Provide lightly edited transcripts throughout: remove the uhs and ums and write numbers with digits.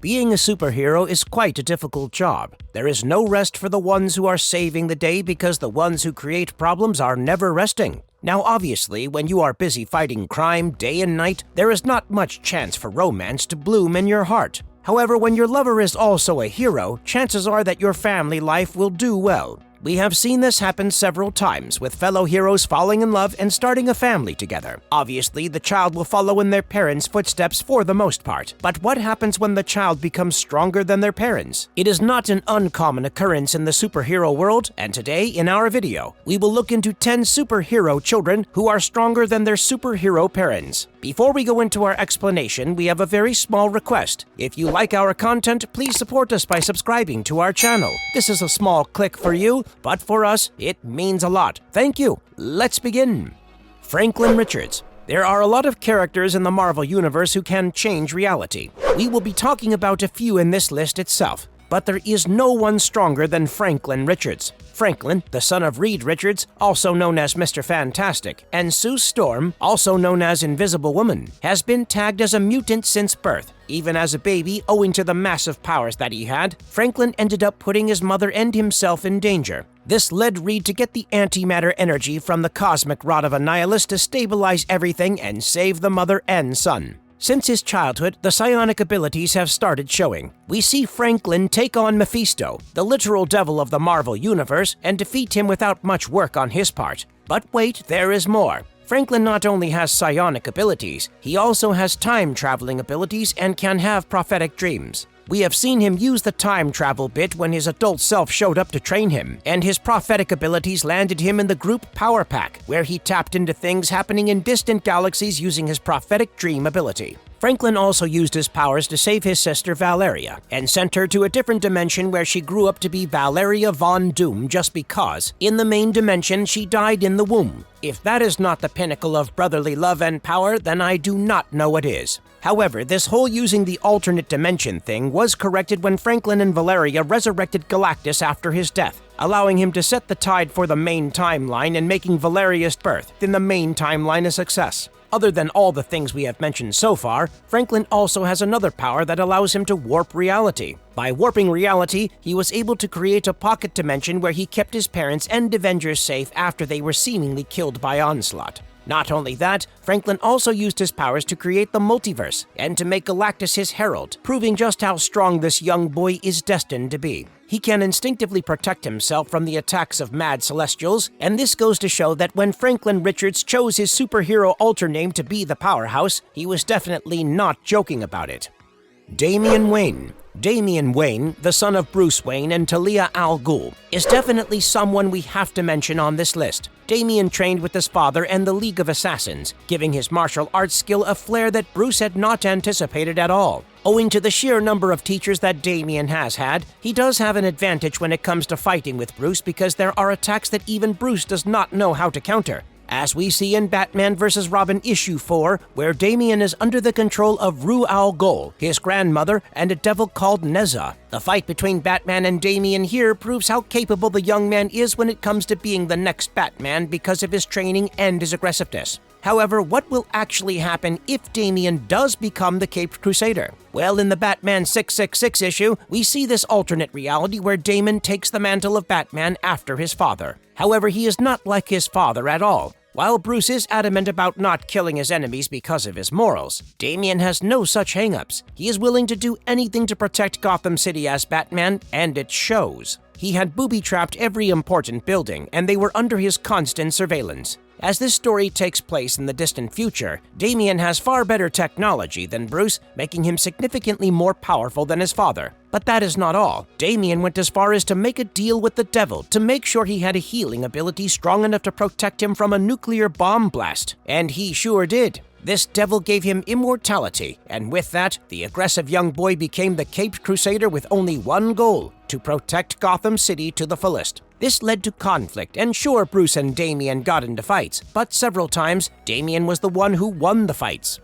Being a superhero is quite a difficult job. There is no rest for the ones who are saving the day because the ones who create problems are never resting. Now obviously, when you are busy fighting crime day and night, there is not much chance for romance to bloom in your heart. However, when your lover is also a hero, chances are that your family life will do well. We have seen this happen several times, with fellow heroes falling in love and starting a family together. Obviously, the child will follow in their parents' footsteps for the most part. But what happens when the child becomes stronger than their parents? It is not an uncommon occurrence in the superhero world, and today, in our video, we will look into 10 superhero children who are stronger than their superhero parents. Before we go into our explanation, we have a very small request. If you like our content, please support us by subscribing to our channel. This is a small click for you, but for us, it means a lot. Thank you. Let's begin. Franklin Richards. There are a lot of characters in the Marvel Universe who can change reality. We will be talking about a few in this list itself, but there is no one stronger than Franklin Richards. Franklin, the son of Reed Richards, also known as Mr. Fantastic, and Sue Storm, also known as Invisible Woman, has been tagged as a mutant since birth. Even as a baby, owing to the massive powers that he had, Franklin ended up putting his mother and himself in danger. This led Reed to get the antimatter energy from the cosmic rod of Annihilus to stabilize everything and save the mother and son. Since his childhood, the psionic abilities have started showing. We see Franklin take on Mephisto, the literal devil of the Marvel Universe, and defeat him without much work on his part. But wait, there is more. Franklin not only has psionic abilities, he also has time-traveling abilities and can have prophetic dreams. We have seen him use the time travel bit when his adult self showed up to train him, and his prophetic abilities landed him in the group Power Pack, where he tapped into things happening in distant galaxies using his prophetic dream ability. Franklin also used his powers to save his sister Valeria, and sent her to a different dimension where she grew up to be Valeria Von Doom just because, in the main dimension, she died in the womb. If that is not the pinnacle of brotherly love and power, then I do not know what is. However, this whole using the alternate dimension thing was corrected when Franklin and Valeria resurrected Galactus after his death, allowing him to set the tide for the main timeline and making Valeria's birth in the main timeline a success. Other than all the things we have mentioned so far, Franklin also has another power that allows him to warp reality. By warping reality, he was able to create a pocket dimension where he kept his parents and Avengers safe after they were seemingly killed by Onslaught. Not only that, Franklin also used his powers to create the multiverse and to make Galactus his herald, proving just how strong this young boy is destined to be. He can instinctively protect himself from the attacks of mad Celestials, and this goes to show that when Franklin Richards chose his superhero alter name to be the Powerhouse, he was definitely not joking about it. Damian Wayne. Damian Wayne, the son of Bruce Wayne and Talia al Ghul, is definitely someone we have to mention on this list. Damian trained with his father and the League of Assassins, giving his martial arts skill a flair that Bruce had not anticipated at all. Owing to the sheer number of teachers that Damian has had, he does have an advantage when it comes to fighting with Bruce because there are attacks that even Bruce does not know how to counter. As we see in Batman vs. Robin issue 4, where Damian is under the control of Rue al Ghul, his grandmother, and a devil called Nezza. The fight between Batman and Damian here proves how capable the young man is when it comes to being the next Batman because of his training and his aggressiveness. However, what will actually happen if Damian does become the Caped Crusader? Well, in the Batman 666 issue, we see this alternate reality where Damon takes the mantle of Batman after his father. However, he is not like his father at all. While Bruce is adamant about not killing his enemies because of his morals, Damian has no such hang-ups. He is willing to do anything to protect Gotham City as Batman, and it shows. He had booby-trapped every important building, and they were under his constant surveillance. As this story takes place in the distant future, Damian has far better technology than Bruce, making him significantly more powerful than his father. But that is not all. Damian went as far as to make a deal with the devil to make sure he had a healing ability strong enough to protect him from a nuclear bomb blast. And he sure did. This devil gave him immortality, and with that, the aggressive young boy became the Caped Crusader with only one goal: to protect Gotham City to the fullest. This led to conflict, and sure, Bruce and Damian got into fights, but several times, Damian was the one who won the fights.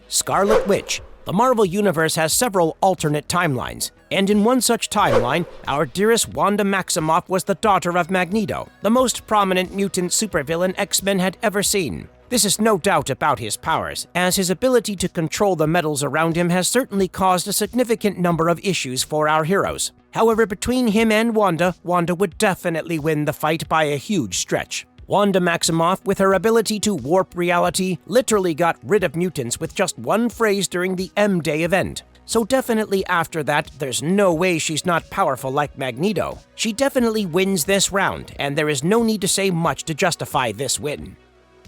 Scarlet Witch. The Marvel Universe has several alternate timelines, and in one such timeline, our dearest Wanda Maximoff was the daughter of Magneto, the most prominent mutant supervillain X-Men had ever seen. This is no doubt about his powers, as his ability to control the metals around him has certainly caused a significant number of issues for our heroes. However, between him and Wanda, Wanda would definitely win the fight by a huge stretch. Wanda Maximoff, with her ability to warp reality, literally got rid of mutants with just one phrase during the M-Day event. So definitely after that, there's no way she's not powerful like Magneto. She definitely wins this round, and there is no need to say much to justify this win.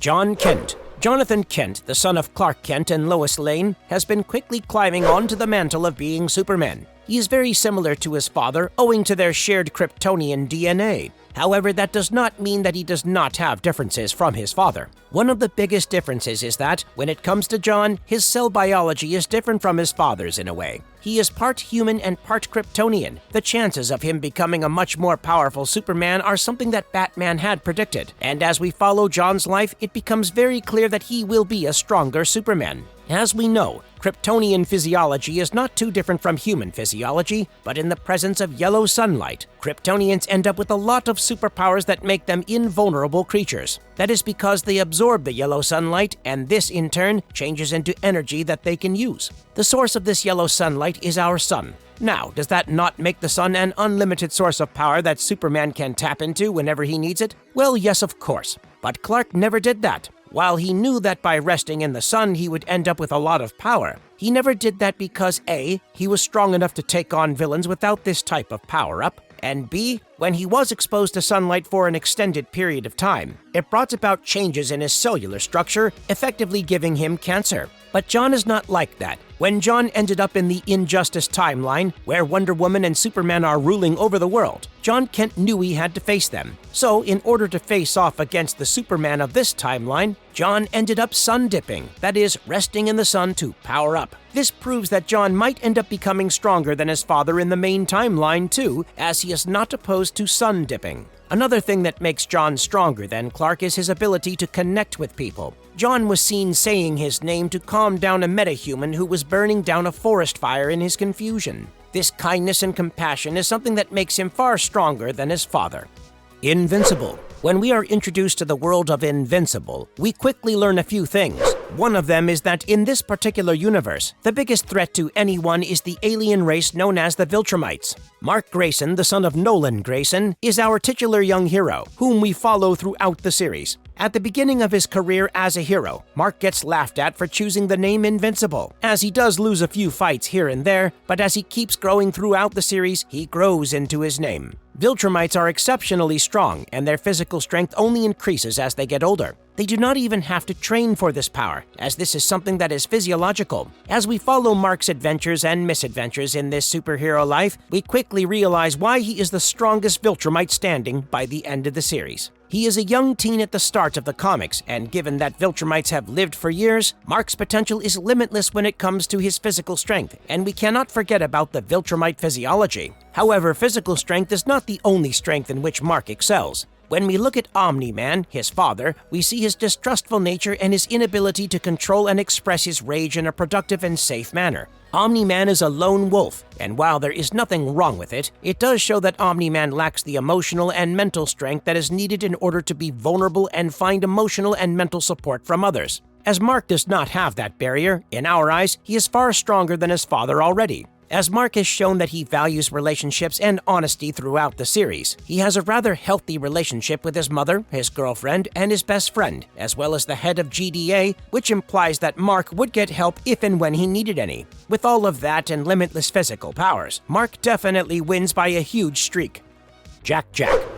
John Kent. Jonathan Kent, the son of Clark Kent and Lois Lane, has been quickly climbing onto the mantle of being Superman. He is very similar to his father, owing to their shared Kryptonian DNA. However, that does not mean that he does not have differences from his father. One of the biggest differences is that, when it comes to John, his cell biology is different from his father's in a way. He is part human and part Kryptonian. The chances of him becoming a much more powerful Superman are something that Batman had predicted, and as we follow John's life, it becomes very clear that he will be a stronger Superman. As we know, Kryptonian physiology is not too different from human physiology, but in the presence of yellow sunlight, Kryptonians end up with a lot of superpowers that make them invulnerable creatures. That is because they absorb the yellow sunlight, and this in turn changes into energy that they can use. The source of this yellow sunlight is our sun. Now, does that not make the sun an unlimited source of power that Superman can tap into whenever he needs it? Well, yes, of course. But Clark never did that. While he knew that by resting in the sun he would end up with a lot of power, he never did that because A, he was strong enough to take on villains without this type of power-up, and B, when he was exposed to sunlight for an extended period of time, it brought about changes in his cellular structure, effectively giving him cancer. But John is not like that. When John ended up in the Injustice timeline, where Wonder Woman and Superman are ruling over the world, John Kent knew he had to face them. So, in order to face off against the Superman of this timeline, John ended up sun dipping, that is, resting in the sun to power up. This proves that John might end up becoming stronger than his father in the main timeline too, as he is not opposed to sun dipping. Another thing that makes John stronger than Clark is his ability to connect with people. John was seen saying his name to calm down a metahuman who was burning down a forest fire in his confusion. This kindness and compassion is something that makes him far stronger than his father. Invincible. When we are introduced to the world of Invincible, we quickly learn a few things. One of them is that in this particular universe, the biggest threat to anyone is the alien race known as the Viltrumites. Mark Grayson, the son of Nolan Grayson, is our titular young hero, whom we follow throughout the series. At the beginning of his career as a hero, Mark gets laughed at for choosing the name Invincible, as he does lose a few fights here and there, but as he keeps growing throughout the series, he grows into his name. Viltrumites are exceptionally strong, and their physical strength only increases as they get older. They do not even have to train for this power, as this is something that is physiological. As we follow Mark's adventures and misadventures in this superhero life, we quickly realize why he is the strongest Viltrumite standing by the end of the series. He is a young teen at the start of the comics, and given that Viltrumites have lived for years, Mark's potential is limitless when it comes to his physical strength, and we cannot forget about the Viltrumite physiology. However, physical strength is not the only strength in which Mark excels. When we look at Omni-Man, his father, we see his distrustful nature and his inability to control and express his rage in a productive and safe manner. Omni-Man is a lone wolf, and while there is nothing wrong with it, it does show that Omni-Man lacks the emotional and mental strength that is needed in order to be vulnerable and find emotional and mental support from others. As Mark does not have that barrier, in our eyes, he is far stronger than his father already. As Mark has shown that he values relationships and honesty throughout the series, he has a rather healthy relationship with his mother, his girlfriend, and his best friend, as well as the head of GDA, which implies that Mark would get help if and when he needed any. With all of that and limitless physical powers, Mark definitely wins by a huge streak. Jack.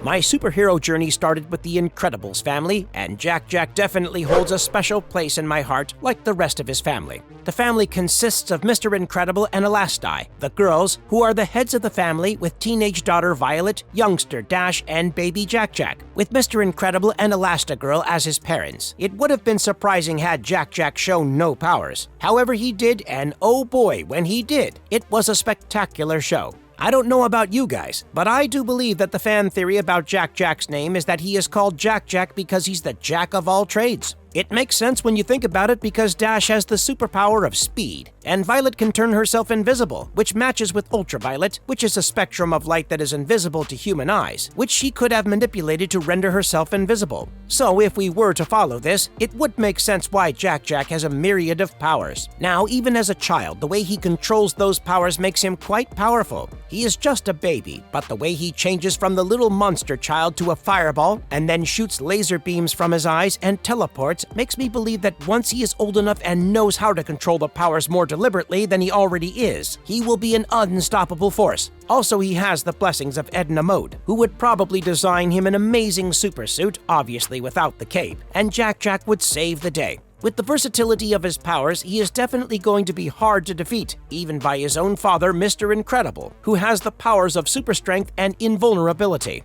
My superhero journey started with the Incredibles family, and Jack definitely holds a special place in my heart like the rest of his family. The family consists of Mr. Incredible and Elasti, the girls, who are the heads of the family with teenage daughter Violet, youngster Dash, and baby Jack. With Mr. Incredible and Elastigirl as his parents, it would have been surprising had Jack shown no powers. However, he did, and oh boy, when he did, it was a spectacular show. I don't know about you guys, but I do believe that the fan theory about Jack's name is that he is called Jack because he's the jack of all trades. It makes sense when you think about it because Dash has the superpower of speed, and Violet can turn herself invisible, which matches with Ultraviolet, which is a spectrum of light that is invisible to human eyes, which she could have manipulated to render herself invisible. So if we were to follow this, it would make sense why Jack-Jack has a myriad of powers. Now, even as a child, the way he controls those powers makes him quite powerful. He is just a baby, but the way he changes from the little monster child to a fireball, and then shoots laser beams from his eyes and teleports, makes me believe that once he is old enough and knows how to control the powers more deliberately than he already is, he will be an unstoppable force. Also, he has the blessings of Edna Mode, who would probably design him an amazing supersuit, obviously without the cape, and Jack-Jack would save the day. With the versatility of his powers, he is definitely going to be hard to defeat, even by his own father, Mr. Incredible, who has the powers of super strength and invulnerability.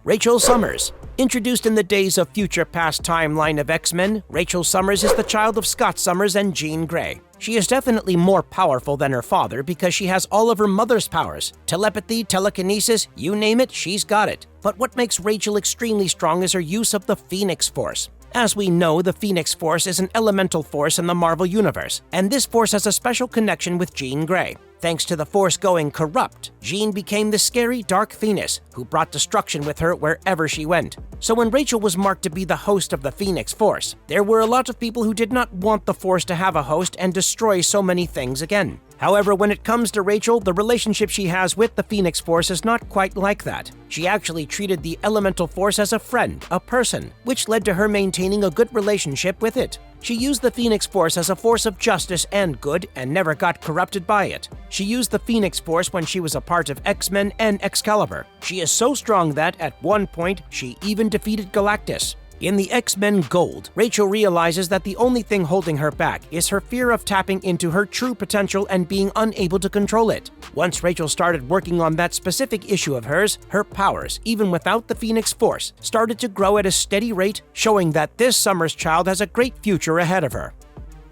Rachel Summers. Introduced in the Days of Future Past timeline of X-Men, Rachel Summers is the child of Scott Summers and Jean Grey. She is definitely more powerful than her father because she has all of her mother's powers. Telepathy, telekinesis, you name it, she's got it. But what makes Rachel extremely strong is her use of the Phoenix Force. As we know, the Phoenix Force is an elemental force in the Marvel Universe, and this force has a special connection with Jean Grey. Thanks to the Force going corrupt, Jean became the scary Dark Phoenix, who brought destruction with her wherever she went. So when Rachel was marked to be the host of the Phoenix Force, there were a lot of people who did not want the Force to have a host and destroy so many things again. However, when it comes to Rachel, the relationship she has with the Phoenix Force is not quite like that. She actually treated the Elemental Force as a friend, a person, which led to her maintaining a good relationship with it. She used the Phoenix Force as a force of justice and good and never got corrupted by it. She used the Phoenix Force when she was a part of X-Men and Excalibur. She is so strong that, at one point, she even defeated Galactus. In the X-Men Gold, Rachel realizes that the only thing holding her back is her fear of tapping into her true potential and being unable to control it. Once Rachel started working on that specific issue of hers, her powers, even without the Phoenix Force, started to grow at a steady rate, showing that this Summers child has a great future ahead of her.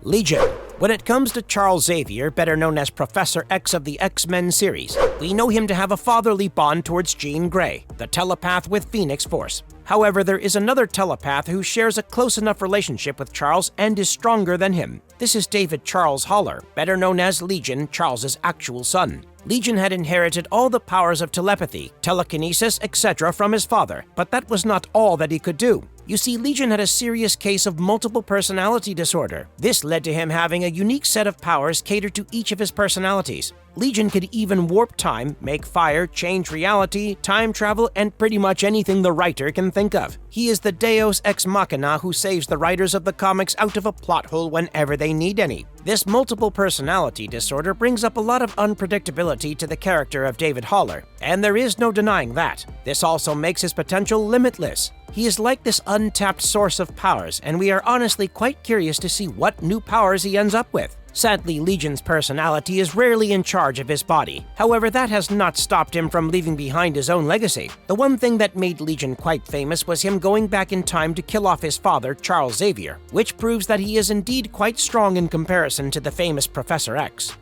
Legion. When it comes to Charles Xavier, better known as Professor X of the X-Men series, we know him to have a fatherly bond towards Jean Grey, the telepath with Phoenix Force. However, there is another telepath who shares a close enough relationship with Charles and is stronger than him. This is David Charles Haller, better known as Legion, Charles's actual son. Legion had inherited all the powers of telepathy, telekinesis, etc. from his father, but that was not all that he could do. You see, Legion had a serious case of multiple personality disorder. This led to him having a unique set of powers catered to each of his personalities. Legion could even warp time, make fire, change reality, time travel, and pretty much anything the writer can think of. He is the Deus Ex Machina who saves the writers of the comics out of a plot hole whenever they need any. This multiple personality disorder brings up a lot of unpredictability to the character of David Haller, and there is no denying that. This also makes his potential limitless. He is like this untapped source of powers, and we are honestly quite curious to see what new powers he ends up with. Sadly, Legion's personality is rarely in charge of his body. However, that has not stopped him from leaving behind his own legacy. The one thing that made Legion quite famous was him going back in time to kill off his father, Charles Xavier, which proves that he is indeed quite strong in comparison to the famous Professor X.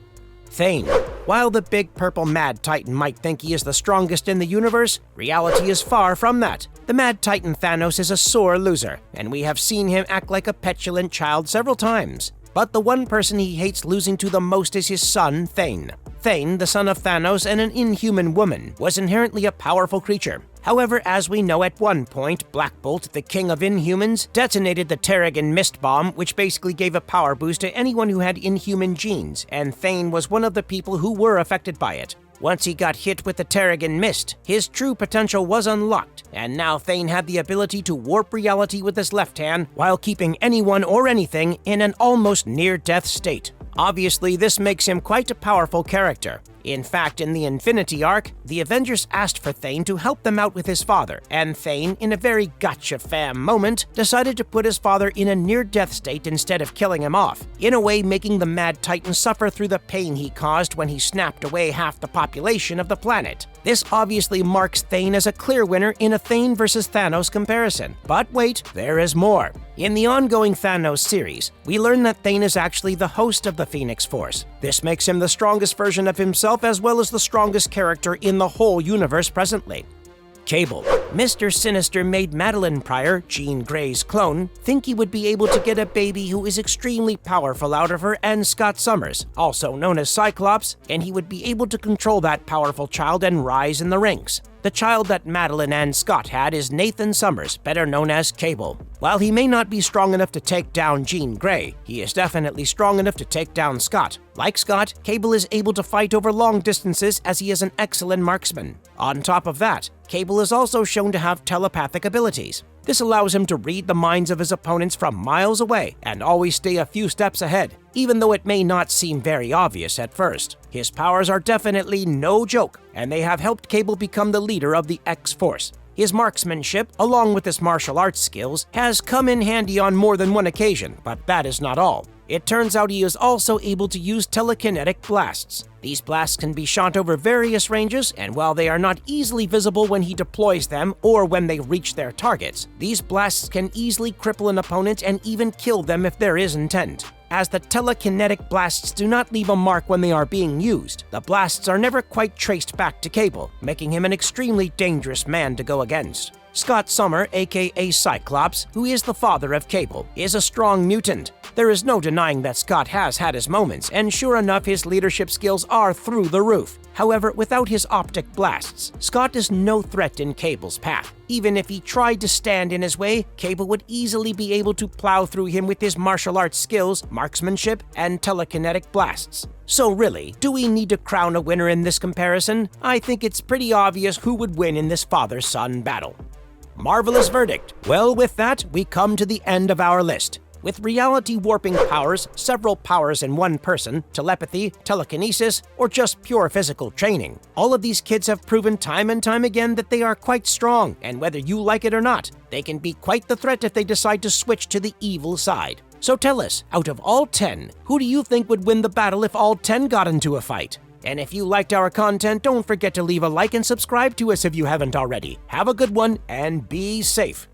Thane. While the big purple Mad Titan might think he is the strongest in the universe, reality is far from that. The Mad Titan Thanos is a sore loser, and we have seen him act like a petulant child several times. But the one person he hates losing to the most is his son, Thane. Thane, the son of Thanos and an inhuman woman, was inherently a powerful creature. However, as we know, at one point, Black Bolt, the king of Inhumans, detonated the Terrigen Mist Bomb, which basically gave a power boost to anyone who had Inhuman genes, and Thane was one of the people who were affected by it. Once he got hit with the Terrigen Mist, his true potential was unlocked, and now Thane had the ability to warp reality with his left hand while keeping anyone or anything in an almost near-death state. Obviously, this makes him quite a powerful character. In fact, in the Infinity Arc, the Avengers asked for Thane to help them out with his father, and Thane, in a very gotcha fam moment, decided to put his father in a near-death state instead of killing him off, in a way making the Mad Titan suffer through the pain he caused when he snapped away half the population of the planet. This obviously marks Thane as a clear winner in a Thane vs. Thanos comparison. But wait, there is more. In the ongoing Thanos series, we learn that Thane is actually the host of the Phoenix Force. This makes him the strongest version of himself as well as the strongest character in the whole universe presently. Cable. Mr. Sinister made Madeline Pryor, Jean Grey's clone, think he would be able to get a baby who is extremely powerful out of her and Scott Summers, also known as Cyclops, and he would be able to control that powerful child and rise in the ranks. The child that Madeline and Scott had is Nathan Summers, better known as Cable. While he may not be strong enough to take down Jean Grey, he is definitely strong enough to take down Scott. Like Scott, Cable is able to fight over long distances as he is an excellent marksman. On top of that, Cable is also shown to have telepathic abilities. This allows him to read the minds of his opponents from miles away and always stay a few steps ahead, even though it may not seem very obvious at first. His powers are definitely no joke, and they have helped Cable become the leader of the X-Force. His marksmanship, along with his martial arts skills, has come in handy on more than one occasion, but that is not all. It turns out he is also able to use telekinetic blasts. These blasts can be shot over various ranges, and while they are not easily visible when he deploys them or when they reach their targets, these blasts can easily cripple an opponent and even kill them if there is intent. As the telekinetic blasts do not leave a mark when they are being used, the blasts are never quite traced back to Cable, making him an extremely dangerous man to go against. Scott Summers, aka Cyclops, who is the father of Cable, is a strong mutant. There is no denying that Scott has had his moments, and sure enough, his leadership skills are through the roof. However, without his optic blasts, Scott is no threat in Cable's path. Even if he tried to stand in his way, Cable would easily be able to plow through him with his martial arts skills, marksmanship, and telekinetic blasts. So really, do we need to crown a winner in this comparison? I think it's pretty obvious who would win in this father-son battle. Marvelous verdict. Well, with that, we come to the end of our list. With reality warping powers, several powers in one person, telepathy, telekinesis, or just pure physical training, all of these kids have proven time and time again that they are quite strong, and whether you like it or not, they can be quite the threat if they decide to switch to the evil side. So tell us, out of all 10, who do you think would win the battle if all 10 got into a fight? And if you liked our content, don't forget to leave a like and subscribe to us if you haven't already. Have a good one, and be safe.